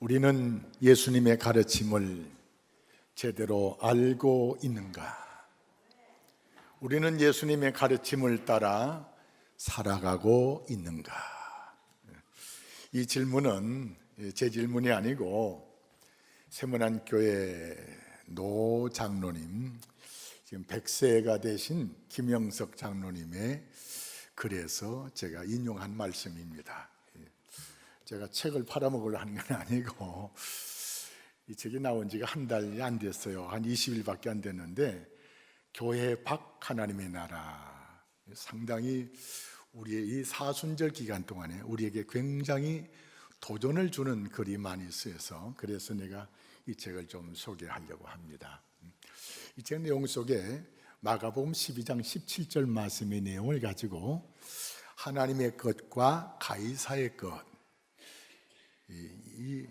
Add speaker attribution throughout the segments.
Speaker 1: 우리는 예수님의 가르침을 제대로 알고 있는가? 우리는 예수님의 가르침을 따라 살아가고 있는가? 이 질문은 제 질문이 아니고 세문안교회 노 장로님, 지금 100세가 되신 김영석 장로님의 글에서 제가 인용한 말씀입니다. 제가 책을 팔아먹으려 하는 건 아니고 이 책이 나온 지가 한 달이 안 됐어요. 한 20일밖에 안 됐는데 교회 밖 하나님의 나라, 상당히 우리의 이 사순절 기간 동안에 우리에게 굉장히 도전을 주는 글이 많이 쓰여서 그래서 내가 이 책을 좀 소개하려고 합니다. 이 책 내용 속에 마가복음 12장 17절 말씀의 내용을 가지고 하나님의 것과 가이사의 것, 이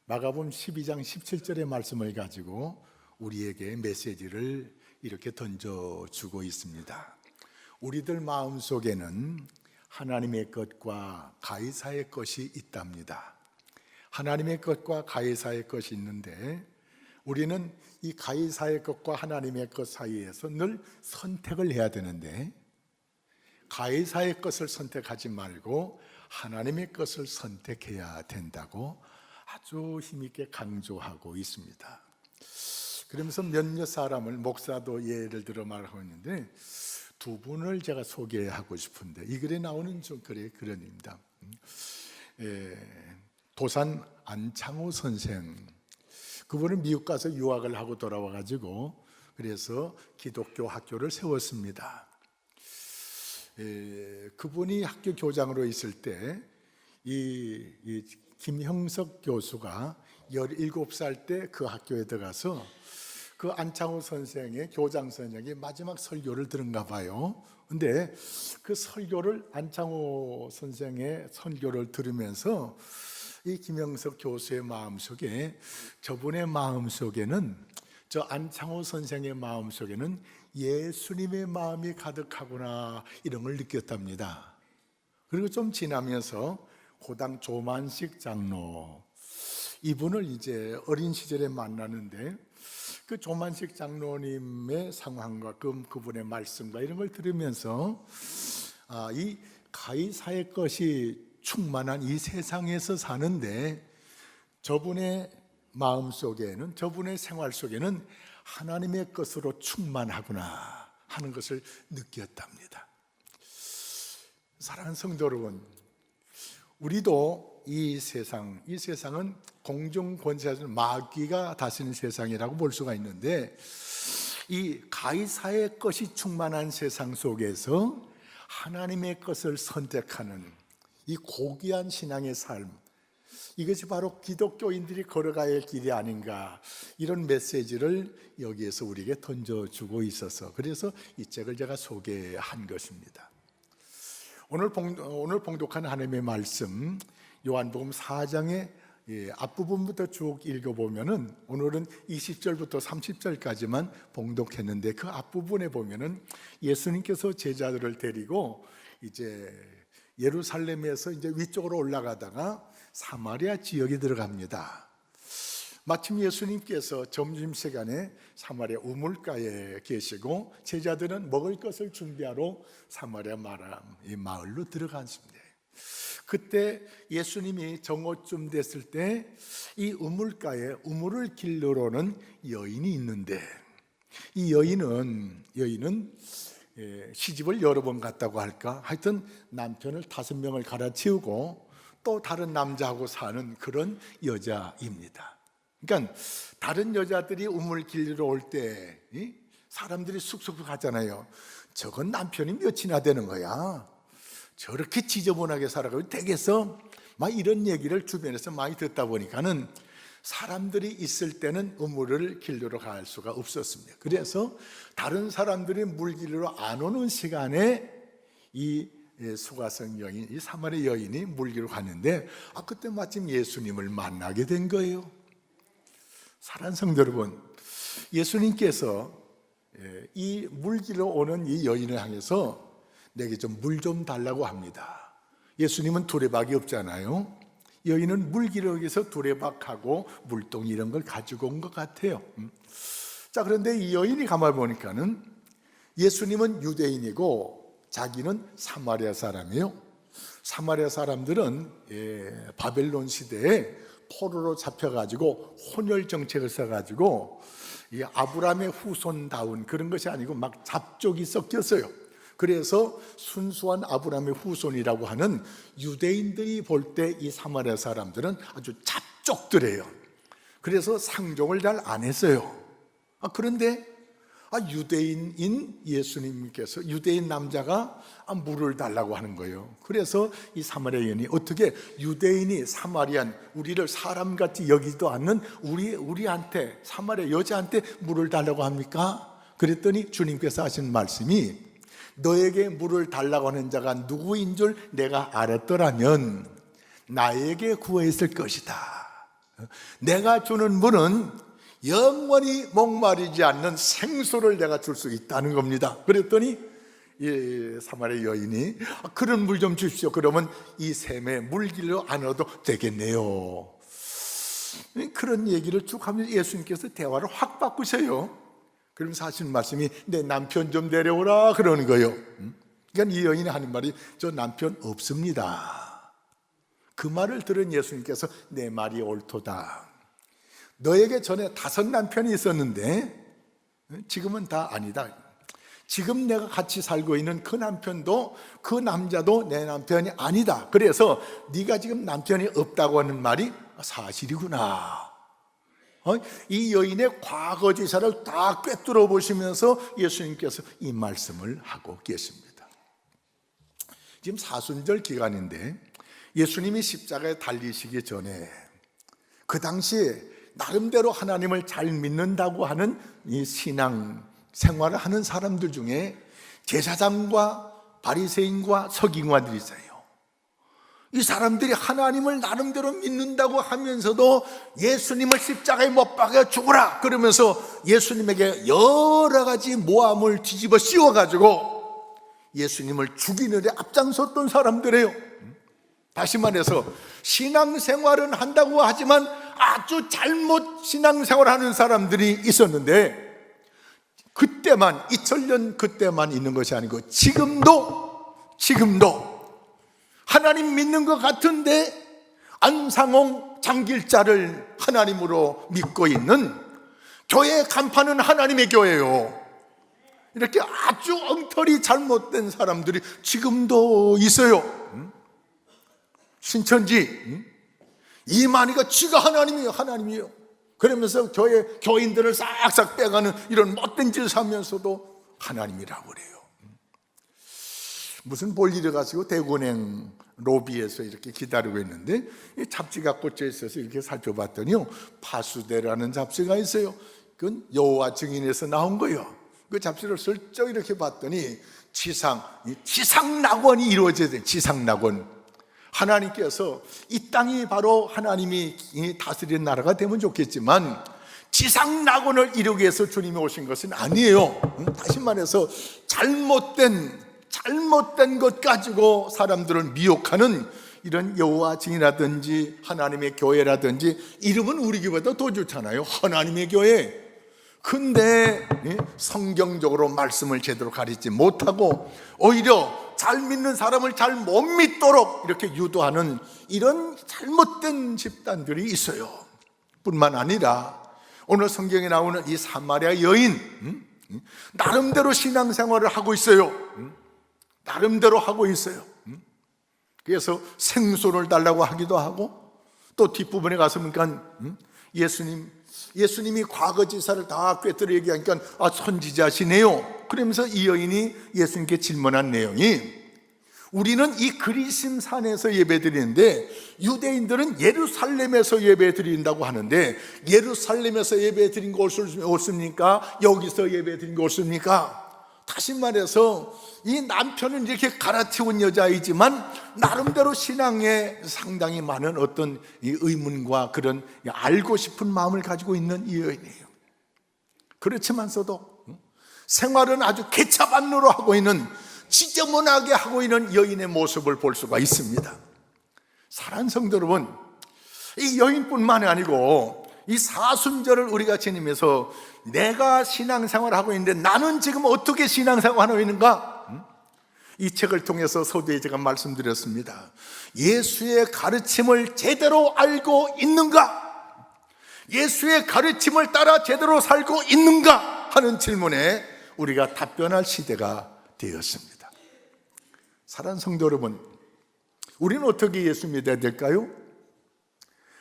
Speaker 1: 마가복음 12장 17절의 말씀을 가지고 우리에게 메시지를 이렇게 던져주고 있습니다. 우리들 마음속에는 하나님의 것과 가이사의 것이 있답니다. 하나님의 것과 가이사의 것이 있는데 우리는 이 가이사의 것과 하나님의 것 사이에서 늘 선택을 해야 되는데 가이사의 것을 선택하지 말고 하나님의 것을 선택해야 된다고 아주 힘있게 강조하고 있습니다. 그러면서 몇몇 사람을, 목사도 예를 들어 말하고 있는데 두 분을 제가 소개하고 싶은데 이 글에 나오는 좀 글의 그런입니다. 도산 안창호 선생, 그분은 미국 가서 유학을 하고 돌아와 가지고 그래서 기독교 학교를 세웠습니다. 그분이 학교 교장으로 있을 때 이 김형석 교수가 17살 때 그 학교에 들어가서 그 안창호 선생의 교장 선생이 마지막 설교를 들은가 봐요. 근데 그 설교를, 안창호 선생의 설교를 들으면서 이 김형석 교수의 마음속에, 저분의 마음속에는, 저 안창호 선생의 마음속에는 예수님의 마음이 가득하구나, 이런 걸 느꼈답니다. 그리고 좀 지나면서 고당 조만식 장로, 이분을 이제 어린 시절에 만나는데 그 조만식 장로님의 상황과 그분의 말씀과 이런 걸 들으면서 이 가이사의 것이 충만한 이 세상에서 사는데 저분의 마음속에는, 저분의 생활 속에는 하나님의 것으로 충만하구나 하는 것을 느꼈답니다. 사랑하는 성도 여러분, 우리도 이 세상은 공중권세자는 마귀가 다스리는 세상이라고 볼 수가 있는데 이 가이사의 것이 충만한 세상 속에서 하나님의 것을 선택하는 이 고귀한 신앙의 삶, 이것이 바로 기독교인들이 걸어가야 할 길이 아닌가, 이런 메시지를 여기에서 우리에게 던져주고 있어서 그래서 이 책을 제가 소개한 것입니다. 오늘 봉독한 하나님의 말씀, 요한복음 4장의 앞부분부터 쭉 읽어보면은, 오늘은 20절부터 30절까지만 봉독했는데 그 앞부분에 보면은 예수님께서 제자들을 데리고 이제 예루살렘에서 이제 위쪽으로 올라가다가 사마리아 지역에 들어갑니다. 마침 예수님께서 점심시간에 사마리아 우물가에 계시고 제자들은 먹을 것을 준비하러 사마리아 마을로 들어갔습니다. 그때 예수님이 정오쯤 됐을 때 이 우물가에 우물을 길러오는 여인이 있는데 이 여인은 시집을 여러 번 갔다고 할까, 하여튼 남편을 5명을 갈아치우고 또 다른 남자하고 사는 그런 여자입니다. 그러니까 다른 여자들이 우물 길러 올 때 사람들이 쑥쑥 가잖아요. 저건 남편이 몇이나 되는 거야, 저렇게 지저분하게 살아가고 되겠어? 막 이런 얘기를 주변에서 많이 듣다 보니까는 사람들이 있을 때는 우물을 길러러 갈 수가 없었습니다. 그래서 다른 사람들이 물 길러러 안 오는 시간에 이 수가성 여인, 이 사마리아 여인이 물 길러 갔는데 그때 마침 예수님을 만나게 된 거예요. 사랑하는 성도 여러분, 예수님께서 이 물 길러 오는 이 여인을 향해서 내게 좀 물 좀 달라고 합니다. 예수님은 두레박이 없잖아요. 여인은 물기러기에서 두레박하고 물동이 이런 걸 가지고 온 것 같아요. 자, 그런데 이 여인이 가만히 보니까는 예수님은 유대인이고 자기는 사마리아 사람이에요. 사마리아 사람들은 바벨론 시대에 포로로 잡혀가지고 혼혈 정책을 써가지고 이 아브라함의 후손다운 그런 것이 아니고 막 잡족이 섞였어요. 그래서 순수한 아브라함의 후손이라고 하는 유대인들이 볼 때 이 사마리아 사람들은 아주 잡족들이에요. 그래서 상종을 잘 안 했어요. 그런데 유대인인 예수님께서 유대인 남자가 물을 달라고 하는 거예요. 그래서 이 사마리아 여인이 어떻게 유대인이 사마리안 우리를 사람같이 여기지도 않는 우리한테 사마리아 여자한테 물을 달라고 합니까? 그랬더니 주님께서 하신 말씀이 너에게 물을 달라고 하는 자가 누구인 줄 내가 알았더라면 나에게 구했을 것이다. 내가 주는 물은 영원히 목마르지 않는 생수를 내가 줄 수 있다는 겁니다. 그랬더니 사마리아 여인이 그런 물 좀 주십시오. 그러면 이 샘에 물길로 안 얻어도 되겠네요. 그런 얘기를 쭉 하면서 예수님께서 대화를 확 바꾸셔요. 그러면서 하시는 말씀이 내 남편 좀 데려오라 그러는 거예요. 그러니까 이 여인이 하는 말이 저 남편 없습니다. 그 말을 들은 예수님께서 내 말이 옳도다. 너에게 전에 5 남편이 있었는데 지금은 다 아니다. 지금 내가 같이 살고 있는 그 남편도 그 남자도 내 남편이 아니다. 그래서 네가 지금 남편이 없다고 하는 말이 사실이구나. 이 여인의 과거지사를 다 꿰뚫어 보시면서 예수님께서 이 말씀을 하고 계십니다. 지금 사순절 기간인데 예수님이 십자가에 달리시기 전에 그 당시에 나름대로 하나님을 잘 믿는다고 하는 이 신앙 생활을 하는 사람들 중에 제사장과 바리새인과 서기관들이 있어요. 이 사람들이 하나님을 나름대로 믿는다고 하면서도 예수님을 십자가에 못 박아 죽으라 그러면서 예수님에게 여러 가지 모함을 뒤집어 씌워가지고 예수님을 죽이는 데 앞장섰던 사람들이에요. 다시 말해서 신앙생활은 한다고 하지만 아주 잘못 신앙생활하는 사람들이 있었는데 그때만 2000년 그때만 있는 것이 아니고 지금도 하나님 믿는 것 같은데 안상홍 장길자를 하나님으로 믿고 있는 교회 간판은 하나님의 교회예요. 이렇게 아주 엉터리 잘못된 사람들이 지금도 있어요. 신천지 이만희가 지가 하나님이에요. 그러면서 교인들을 싹싹 빼가는 이런 못된 짓을 하면서도 하나님이라고 그래요. 무슨 볼일을 가지고 대구은행 로비에서 이렇게 기다리고 있는데 이 잡지가 꽂혀 있어서 이렇게 살펴봤더니요, 파수대라는 잡지가 있어요. 그건 여호와 증인에서 나온 거예요. 그 잡지를 슬쩍 이렇게 봤더니 지상낙원이 이루어져야 돼요. 지상낙원. 하나님께서 이 땅이 바로 하나님이 다스리는 나라가 되면 좋겠지만 지상낙원을 이루기 위해서 주님이 오신 것은 아니에요. 다시 말해서 잘못된 것 가지고 사람들을 미혹하는 이런 여호와 증인이라든지 하나님의 교회라든지 이름은 우리 교회보다 더 좋잖아요. 하나님의 교회. 근데 성경적으로 말씀을 제대로 가리지 못하고 오히려 잘 믿는 사람을 잘 못 믿도록 이렇게 유도하는 이런 잘못된 집단들이 있어요. 뿐만 아니라 오늘 성경에 나오는 이 사마리아 여인, 나름대로 신앙생활을 하고 있어요. 나름대로 하고 있어요. 그래서 생수를 달라고 하기도 하고 또 뒷부분에 가서 보니까 예수님이 과거지사를 다 꿰뚫어 얘기하니까 선지자시네요. 그러면서 이 여인이 예수님께 질문한 내용이 우리는 이 그리심 산에서 예배드리는데 유대인들은 예루살렘에서 예배드린다고 하는데 예루살렘에서 예배드린 거 옳습니까? 여기서 예배드린 거 옳습니까? 다시 말해서 이 남편은 이렇게 갈아치운 여자이지만 나름대로 신앙에 상당히 많은 어떤 의문과 그런 알고 싶은 마음을 가지고 있는 이 여인이에요. 그렇지만서도 생활은 아주 개차반으로 하고 있는 지저분하게 하고 있는 여인의 모습을 볼 수가 있습니다. 사랑하는 성도 여러분, 이 여인뿐만이 아니고 이 사순절을 우리가 지니면서 내가 신앙생활을 하고 있는데 나는 지금 어떻게 신앙생활을 하고 있는가? 이 책을 통해서 서두에 제가 말씀드렸습니다. 예수의 가르침을 제대로 알고 있는가? 예수의 가르침을 따라 제대로 살고 있는가? 하는 질문에 우리가 답변할 시대가 되었습니다. 사랑하는 성도 여러분, 우리는 어떻게 예수 믿어야 될까요?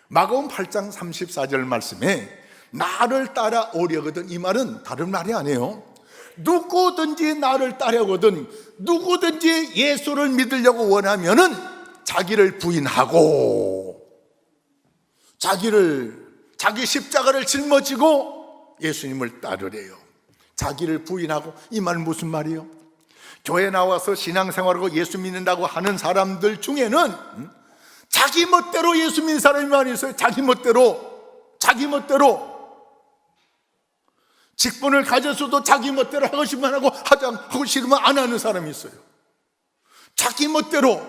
Speaker 1: 마가복음 8장 34절 말씀에 나를 따라오려거든, 이 말은 다른 말이 아니에요. 누구든지 나를 따르거든, 누구든지 예수를 믿으려고 원하면은 자기를 부인하고 자기 십자가를 짊어지고 예수님을 따르래요. 자기를 부인하고, 이 말은 무슨 말이에요? 교회 나와서 신앙생활하고 예수 믿는다고 하는 사람들 중에는 자기 멋대로 예수 믿는 사람이 많이 있어요. 자기 멋대로 직분을 가졌어도 자기 멋대로 하고 싶으면 하고 하고 싫으면 안 하는 사람이 있어요. 자기 멋대로.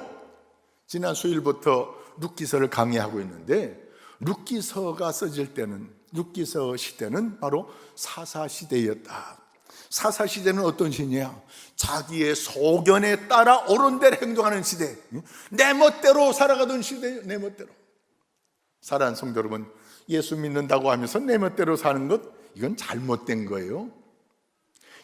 Speaker 1: 지난 수요일부터 룻기서를 강의하고 있는데, 룻기서가 써질 때는, 룻기서 시대는 바로 사사시대였다. 사사시대는 어떤 시대냐? 자기의 소견에 따라 옳은 대로 행동하는 시대, 내 멋대로 살아가던 시대예요. 내 멋대로. 사랑하는 성도 여러분, 예수 믿는다고 하면서 내 멋대로 사는 것, 이건 잘못된 거예요.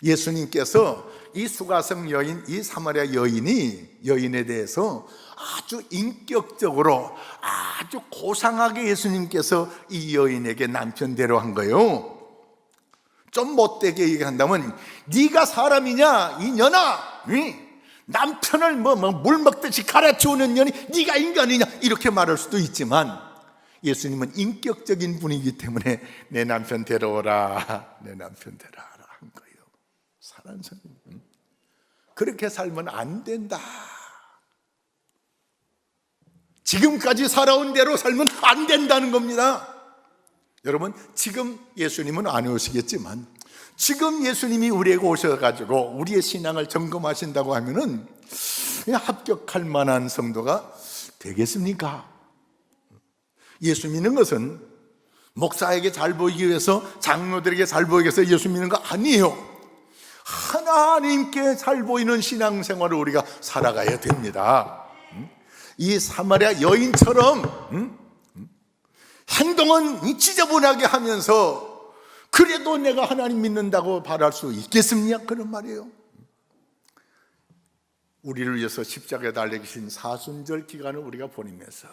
Speaker 1: 예수님께서 이 수가성 여인, 이 사마리아 여인에 대해서 아주 인격적으로 아주 고상하게 예수님께서 이 여인에게 남편 대로한 거예요. 좀 못되게 얘기한다면, 네가 사람이냐 이 년아, 남편을 물 먹듯이 갈아치우는 년이 네가 인간이냐, 이렇게 말할 수도 있지만 예수님은 인격적인 분이기 때문에 내 남편 데려오라, 내 남편 데려오라 한 거예요. 사랑하는 성도, 그렇게 살면 안 된다. 지금까지 살아온 대로 살면 안 된다는 겁니다. 여러분, 지금 예수님은 안 오시겠지만 지금 예수님이 우리에게 오셔가지고 우리의 신앙을 점검하신다고 하면은 합격할 만한 성도가 되겠습니까? 예수 믿는 것은 목사에게 잘 보이기 위해서, 장로들에게 잘 보이기 위해서 예수 믿는 거 아니에요. 하나님께 잘 보이는 신앙생활을 우리가 살아가야 됩니다. 이 사마리아 여인처럼 행동은 지저분하게 하면서 그래도 내가 하나님 믿는다고 바랄 수 있겠습니까? 그런 말이에요. 우리를 위해서 십자가에 달리신 사순절 기간을 우리가 보내면서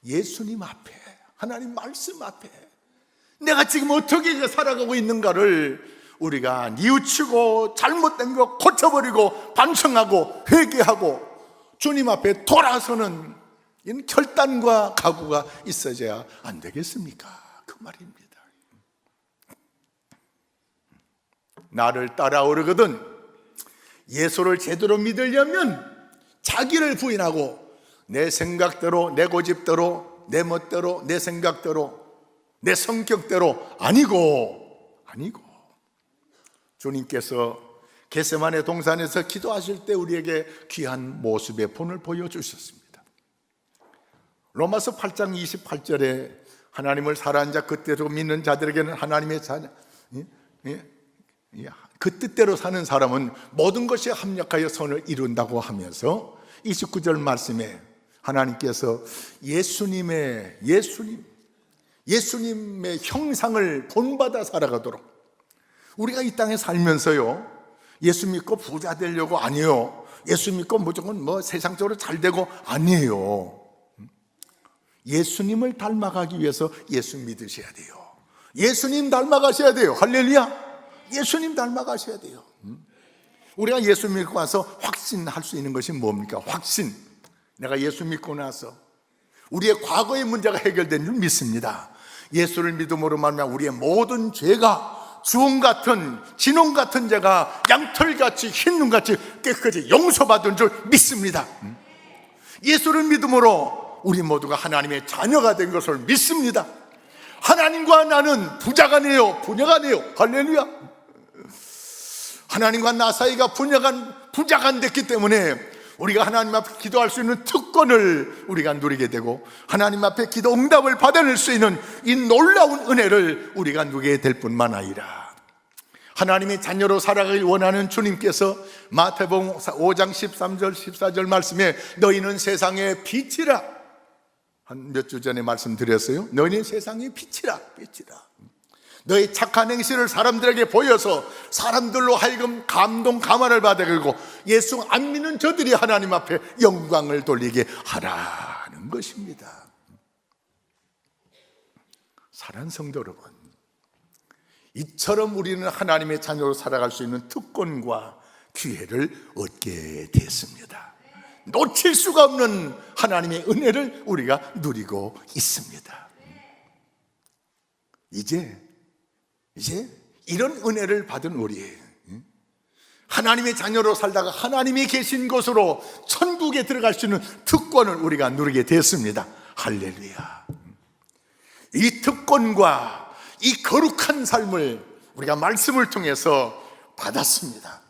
Speaker 1: 예수님 앞에, 하나님 말씀 앞에 내가 지금 어떻게 살아가고 있는가를 우리가 뉘우치고 잘못된 거 고쳐버리고 반성하고 회개하고 주님 앞에 돌아서는 이런 결단과 각오가 있어져야 안 되겠습니까? 그 말입니다. 나를 따라오르거든 예수를 제대로 믿으려면 자기를 부인하고 내 생각대로, 내 고집대로, 내 멋대로, 내 생각대로, 내 성격대로 아니고 주님께서 겟세마네 동산에서 기도하실 때 우리에게 귀한 모습의 본을 보여주셨습니다. 로마서 8장 28절에 하나님을 사랑하는 자, 그때로 믿는 자들에게는 하나님의 자녀, 그 뜻대로 사는 사람은 모든 것이 합력하여 선을 이룬다고 하면서 29절 말씀에 하나님께서 예수님의 형상을 본받아 살아가도록, 우리가 이 땅에 살면서요, 예수 믿고 부자 되려고 아니에요. 예수 믿고 무조건 세상적으로 잘 되고 아니에요. 예수님을 닮아가기 위해서 예수 믿으셔야 돼요. 예수님 닮아가셔야 돼요. 할렐루야. 예수님 닮아가셔야 돼요. 우리가 예수 믿고 와서 확신할 수 있는 것이 뭡니까? 확신. 내가 예수 믿고 나서 우리의 과거의 문제가 해결된 줄 믿습니다. 예수를 믿음으로 말미암아 우리의 모든 죄가, 주홍 같은, 진홍 같은 죄가 양털같이 흰 눈같이 깨끗이 용서받은 줄 믿습니다. 예수를 믿음으로 우리 모두가 하나님의 자녀가 된 것을 믿습니다. 하나님과 나는 부자가 아니에요, 부녀가 아니에요. 할렐루야. 하나님과 나 사이가 부자가 안 됐기 때문에 우리가 하나님 앞에 기도할 수 있는 특권을 우리가 누리게 되고 하나님 앞에 기도 응답을 받아낼 수 있는 이 놀라운 은혜를 우리가 누리게 될 뿐만 아니라 하나님의 자녀로 살아가길 원하는 주님께서 마태복음 5장 13절 14절 말씀에 너희는 세상의 빛이라, 한 몇 주 전에 말씀드렸어요. 너희는 세상의 빛이라. 너희 착한 행실을 사람들에게 보여서 사람들로 하여금 감동 감화를 받아들고 예수 안 믿는 저들이 하나님 앞에 영광을 돌리게 하라는 것입니다. 사랑하는 성도 여러분, 이처럼 우리는 하나님의 자녀로 살아갈 수 있는 특권과 기회를 얻게 됐습니다. 놓칠 수가 없는 하나님의 은혜를 우리가 누리고 있습니다. 이제 이런 은혜를 받은 우리, 하나님의 자녀로 살다가 하나님이 계신 곳으로 천국에 들어갈 수 있는 특권을 우리가 누리게 됐습니다. 할렐루야. 이 특권과 이 거룩한 삶을 우리가 말씀을 통해서 받았습니다.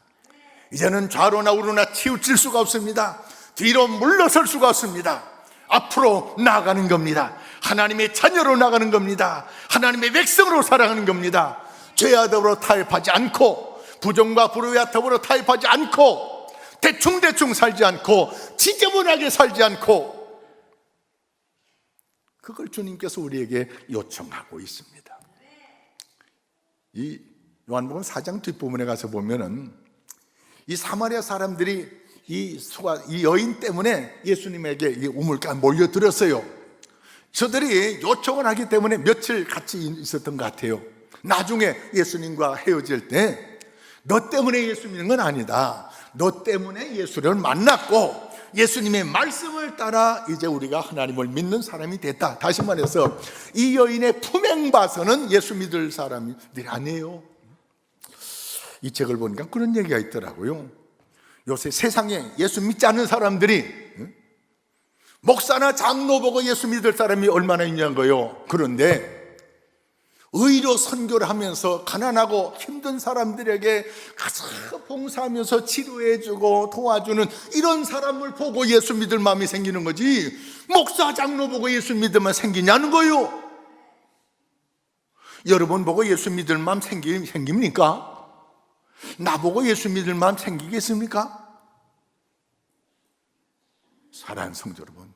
Speaker 1: 이제는 좌로나 우로나 치우칠 수가 없습니다. 뒤로 물러설 수가 없습니다. 앞으로 나아가는 겁니다. 하나님의 자녀로 나가는 겁니다. 하나님의 백성으로 살아가는 겁니다. 죄와 더불어 타협하지 않고 부정과 불의와 더불어 타협하지 않고 대충 살지 않고 지저분하게 살지 않고, 그걸 주님께서 우리에게 요청하고 있습니다. 이 요한복음 4장 뒷부분에 가서 보면은 이 사마리아 사람들이 이 여인 때문에 예수님에게 우물가에 몰려들었어요. 저들이 요청을 하기 때문에 며칠 같이 있었던 것 같아요. 나중에 예수님과 헤어질 때 너 때문에 예수 믿는 건 아니다, 너 때문에 예수를 만났고 예수님의 말씀을 따라 이제 우리가 하나님을 믿는 사람이 됐다. 다시 말해서 이 여인의 품행 봐서는 예수 믿을 사람들이 아니에요. 이 책을 보니까 그런 얘기가 있더라고요. 요새 세상에 예수 믿지 않는 사람들이 목사나 장로 보고 예수 믿을 사람이 얼마나 있냐는 거예요. 그런데 의로 선교를 하면서 가난하고 힘든 사람들에게 가서 봉사하면서 치료해주고 도와주는 이런 사람을 보고 예수 믿을 마음이 생기는 거지, 목사 장로 보고 예수 믿으면 생기냐는 거예요. 여러분 보고 예수 믿을 마음 생깁니까? 나보고 예수 믿을 마음 생기겠습니까? 사랑하는 성도 여러분,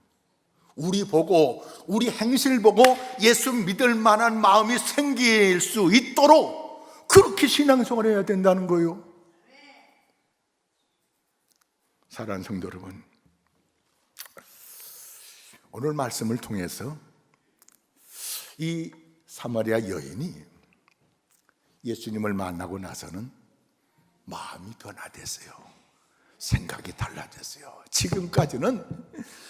Speaker 1: 우리 행실 보고 예수 믿을 만한 마음이 생길 수 있도록 그렇게 신앙생활을 해야 된다는 거예요. 사랑하는 성도 여러분, 오늘 말씀을 통해서 이 사마리아 여인이 예수님을 만나고 나서는 마음이 변화됐어요. 생각이 달라졌어요. 지금까지는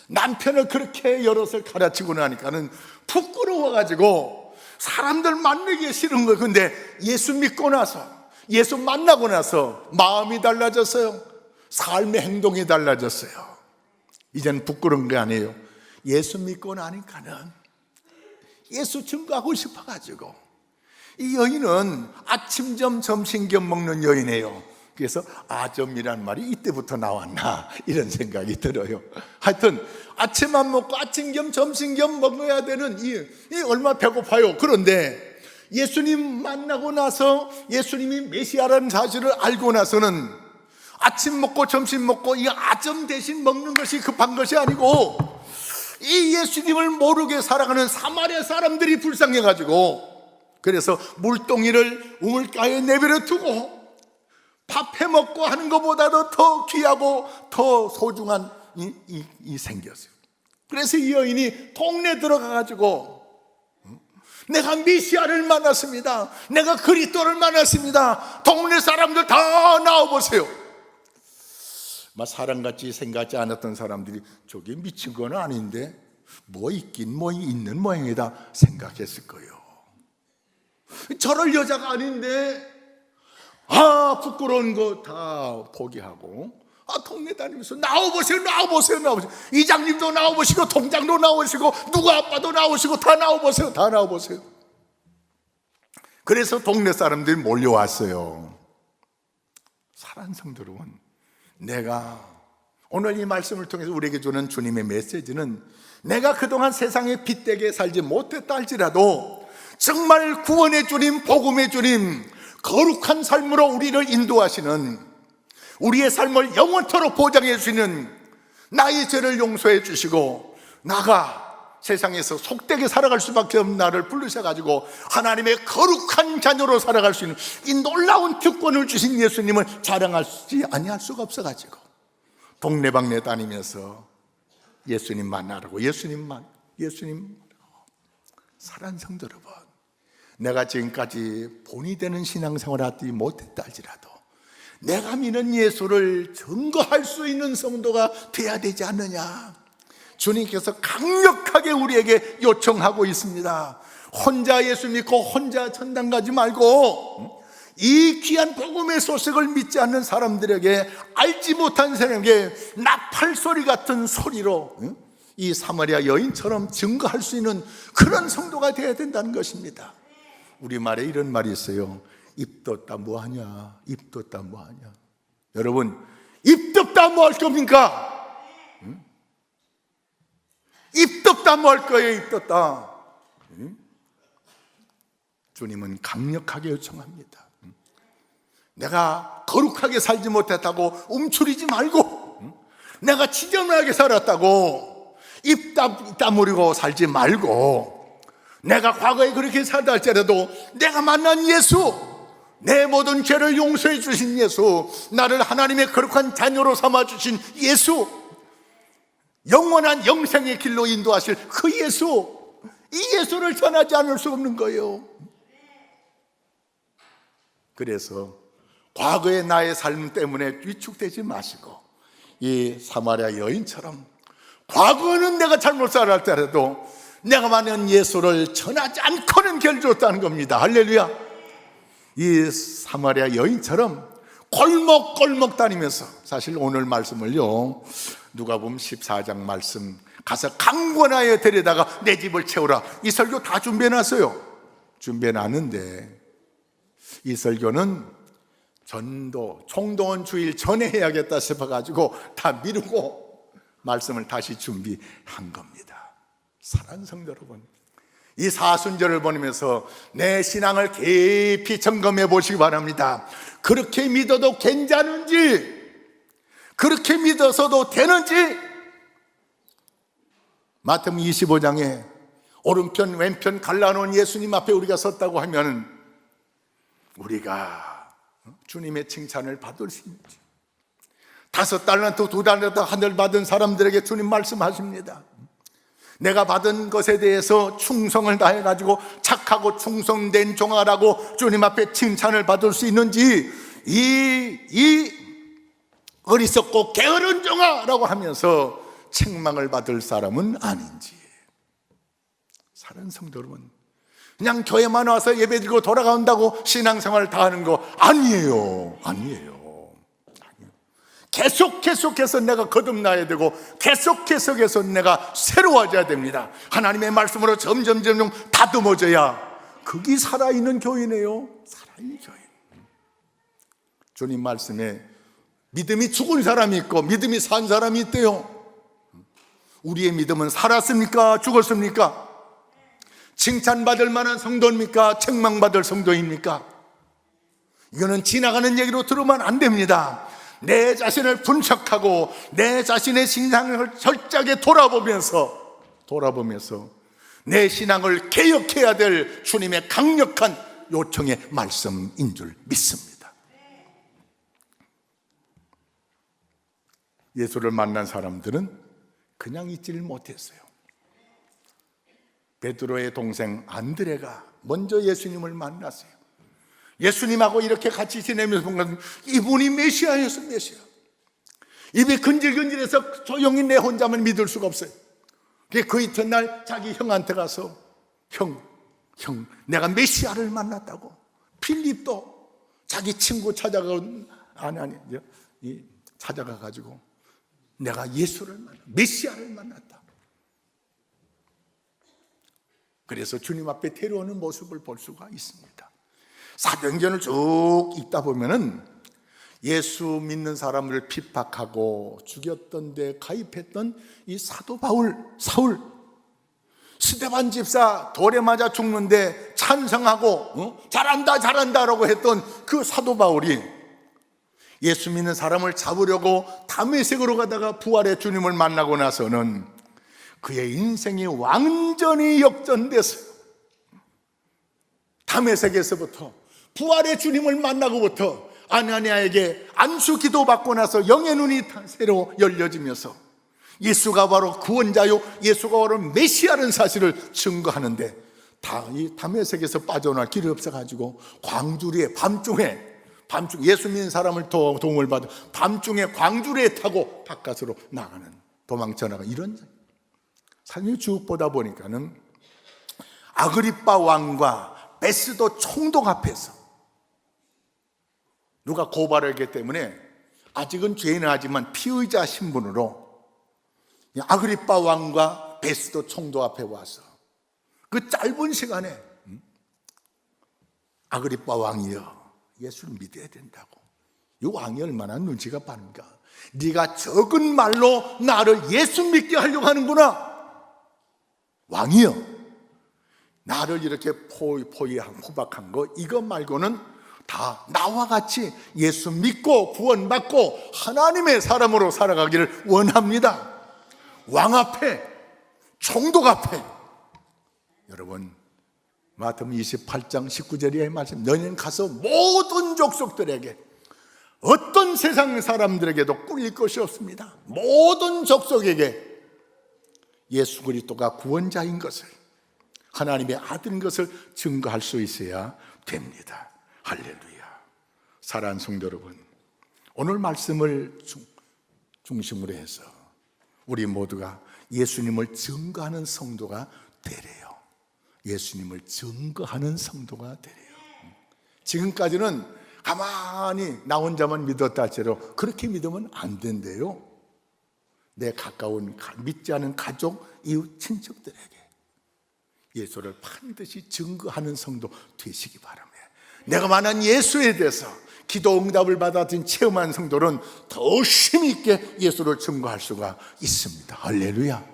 Speaker 1: 남편을 그렇게 여럿을 가르치고 나니까는 부끄러워가지고 사람들 만나기 싫은 거예요. 근데 예수 믿고 나서, 예수 만나고 나서 마음이 달라졌어요. 삶의 행동이 달라졌어요. 이제는 부끄러운 게 아니에요. 예수 믿고 나니까는 예수 증거하고 싶어가지고. 이 여인은 아침 겸 점심 겸 먹는 여인이에요. 그래서 아점이란 말이 이때부터 나왔나 이런 생각이 들어요. 하여튼 아침 안 먹고 아침 겸 점심 겸 먹어야 되는 이 얼마나 배고파요. 그런데 예수님 만나고 나서 예수님이 메시아라는 사실을 알고 나서는 아침 먹고 점심 먹고 이 아점 대신 먹는 것이 급한 것이 아니고, 이 예수님을 모르게 살아가는 사마리아 사람들이 불쌍해가지고, 그래서 물동이를 우물가에 내버려 두고 밥 해먹고 하는 것보다도 더 귀하고 더 소중한 이 생겼어요. 그래서 이 여인이 동네 들어가가지고 내가 메시아를 만났습니다, 내가 그리스도를 만났습니다, 동네 사람들 다 나와보세요. 사람같이 생각하지 않았던 사람들이 저게 미친 건 아닌데 뭐 있긴 뭐 있는 모양이다 생각했을 거예요. 저럴 여자가 아닌데 부끄러운 거 다 포기하고 동네 다니면서 나와보세요. 이장님도 나와보시고 동장도 나오시고 누구 아빠도 나오시고 다 나와보세요. 그래서 동네 사람들이 몰려왔어요. 사랑하는 성도 여러분, 내가 오늘 이 말씀을 통해서 우리에게 주는 주님의 메시지는 내가 그동안 세상에 빛되게 살지 못했다 할지라도 정말 구원의 주님, 복음의 주님, 거룩한 삶으로 우리를 인도하시는, 우리의 삶을 영원토록 보장해 주시는, 나의 죄를 용서해 주시고 나가 세상에서 속되게 살아갈 수밖에 없는 나를 부르셔가지고 하나님의 거룩한 자녀로 살아갈 수 있는 이 놀라운 특권을 주신 예수님을 자랑하지 아니할 수가 없어가지고 동네방네 다니면서 예수님 만나라고, 예수님. 사랑하는 성도 여러분, 내가 지금까지 본이 되는 신앙생활을 하지 못했다 할지라도 내가 믿는 예수를 증거할 수 있는 성도가 돼야 되지 않느냐. 주님께서 강력하게 우리에게 요청하고 있습니다. 혼자 예수 믿고 혼자 천당 가지 말고 이 귀한 복음의 소식을 믿지 않는 사람들에게, 알지 못한 사람에게 나팔소리 같은 소리로 이 사마리아 여인처럼 증거할 수 있는 그런 성도가 되어야 된다는 것입니다. 우리말에 이런 말이 있어요. 입 떴다 뭐하냐, 입 떴다 뭐하냐. 여러분, 입 떴다 뭐 할 겁니까? 입 떴다 뭐 할 거예요? 입 떴다. 주님은 강력하게 요청합니다. 내가 거룩하게 살지 못했다고 움츠리지 말고, 내가 지저분하게 살았다고 입 다물고 살지 말고, 내가 과거에 그렇게 살다 할지라도 내가 만난 예수, 내 모든 죄를 용서해 주신 예수, 나를 하나님의 거룩한 자녀로 삼아 주신 예수, 영원한 영생의 길로 인도하실 그 예수, 이 예수를 전하지 않을 수 없는 거예요. 그래서 과거의 나의 삶 때문에 위축되지 마시고 이 사마리아 여인처럼 과거는 내가 잘못 살았더라도 내가 만난 예수를 전하지 않고는 결주었다는 겁니다. 할렐루야. 이 사마리아 여인처럼 골목골목 다니면서, 사실 오늘 말씀을요, 누가복음 14장 말씀, 가서 강권하여 데려다가 내 집을 채우라, 이 설교 다 준비해놨어요. 준비해놨는데 이 설교는 전도, 총동원 주일 전에 해야겠다 싶어가지고 다 미루고 말씀을 다시 준비한 겁니다. 사랑하는 성도 여러분, 이 사순절을 보내면서 내 신앙을 깊이 점검해 보시기 바랍니다. 그렇게 믿어도 괜찮은지, 그렇게 믿어서도 되는지. 마태복음 25장에 오른편 왼편 갈라놓은 예수님 앞에 우리가 섰다고 하면 우리가 주님의 칭찬을 받을 수 있는지. 5달란트 2달란트 하늘 받은 사람들에게 주님 말씀하십니다. 내가 받은 것에 대해서 충성을 다해가지고 착하고 충성된 종아라고 주님 앞에 칭찬을 받을 수 있는지, 이 어리석고 게으른 종아라고 하면서 책망을 받을 사람은 아닌지. 사랑하는 성도 여러분, 그냥 교회만 와서 예배드리고 돌아간다고 신앙생활을 다 하는 거 아니에요. 계속해서 내가 거듭나야 되고 계속해서 내가 새로워져야 됩니다. 하나님의 말씀으로 점점 다듬어져야 그게 살아있는 교회네요. 살아있는 교회. 주님 말씀에 믿음이 죽은 사람이 있고 믿음이 산 사람이 있대요. 우리의 믿음은 살았습니까? 죽었습니까? 칭찬받을 만한 성도입니까? 책망받을 성도입니까? 이거는 지나가는 얘기로 들으면 안 됩니다. 내 자신을 분석하고 내 자신의 신앙을 철저하게 돌아보면서 내 신앙을 개혁해야 될 주님의 강력한 요청의 말씀인 줄 믿습니다. 예수를 만난 사람들은 그냥 있지를 못했어요. 베드로의 동생 안드레가 먼저 예수님을 만났어요. 예수님하고 이렇게 같이 지내면서 보면 이분이 메시아였어요. 메시아. 입이 근질근질해서 조용히 내 혼자만 믿을 수가 없어요. 그 이튿날 자기 형한테 가서 형 내가 메시아를 만났다고. 필립도 자기 친구 찾아가가지고 내가 예수를 메시아를 만났다. 그래서 주님 앞에 데려오는 모습을 볼 수가 있습니다. 사도행전을 쭉 읽다 보면은 예수 믿는 사람을 핍박하고 죽였던 데 가입했던 이 사도 사울, 스데반 집사 돌에 맞아 죽는데 찬성하고 잘한다라고 했던 그 사도 바울이 예수 믿는 사람을 잡으려고 다메섹으로 가다가 부활의 주님을 만나고 나서는 그의 인생이 완전히 역전됐어요. 다메섹에서부터 부활의 주님을 만나고부터 아나니아에게 안수 기도 받고 나서 영의 눈이 새로 열려지면서 예수가 바로 구원자요, 예수가 바로 메시아라는 사실을 증거하는데 이 다메섹에서 빠져나올 길이 없어가지고 광주리에 밤중에 예수 믿는 사람을 도움을 받아 밤중에 광주리에 타고 바깥으로 도망쳐 나가는 이런 삶이 쭉 보다 보니까는 아그리빠 왕과 베스도 총독 앞에서 누가 고발하기 때문에 아직은 죄인은 하지만 피의자 신분으로 아그리빠 왕과 베스도 총독 앞에 와서 그 짧은 시간에 아그리빠 왕이여, 예수를 믿어야 된다고. 이 왕이 얼마나 눈치가 빠른가. 네가 적은 말로 나를 예수 믿게 하려고 하는구나. 왕이여, 나를 이렇게 포박한 거 이거 말고는 다 나와 같이 예수 믿고 구원받고 하나님의 사람으로 살아가기를 원합니다. 왕 앞에, 총독 앞에. 여러분, 마태복음 28장 19절의 말씀, 너희는 가서 모든 족속들에게, 어떤 세상 사람들에게도 꿀릴 것이 없습니다. 모든 족속에게 예수 그리스도가 구원자인 것을, 하나님의 아들인 것을 증거할 수 있어야 됩니다. 할렐루야. 사랑하는 성도 여러분, 오늘 말씀을 중심으로 해서 우리 모두가 예수님을 증거하는 성도가 되래요. 예수님을 증거하는 성도가 되래요. 지금까지는 가만히 나 혼자만 믿었다 할지라도 그렇게 믿으면 안 된대요. 내 가까운 믿지 않은 가족, 이웃, 친척들에게 예수를 반드시 증거하는 성도 되시기 바랍니다. 내가 말한 예수에 대해서 기도 응답을 받아든 체험한 성도는 더 힘 있게 예수를 증거할 수가 있습니다. 할렐루야.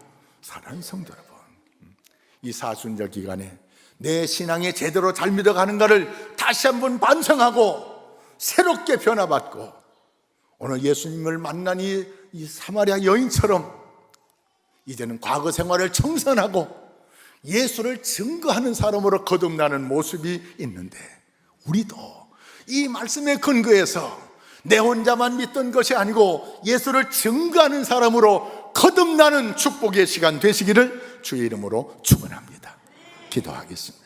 Speaker 1: 사랑하는 성도 여러분, 이 사순절 기간에 내 신앙이 제대로 잘 믿어가는가를 다시 한번 반성하고 새롭게 변화받고 오늘 예수님을 만난 이 사마리아 여인처럼 이제는 과거 생활을 청산하고 예수를 증거하는 사람으로 거듭나는 모습이 있는데, 우리도 이 말씀에 근거해서 내 혼자만 믿던 것이 아니고 예수를 증거하는 사람으로 거듭나는 축복의 시간 되시기를 주의 이름으로 축원합니다. 기도하겠습니다.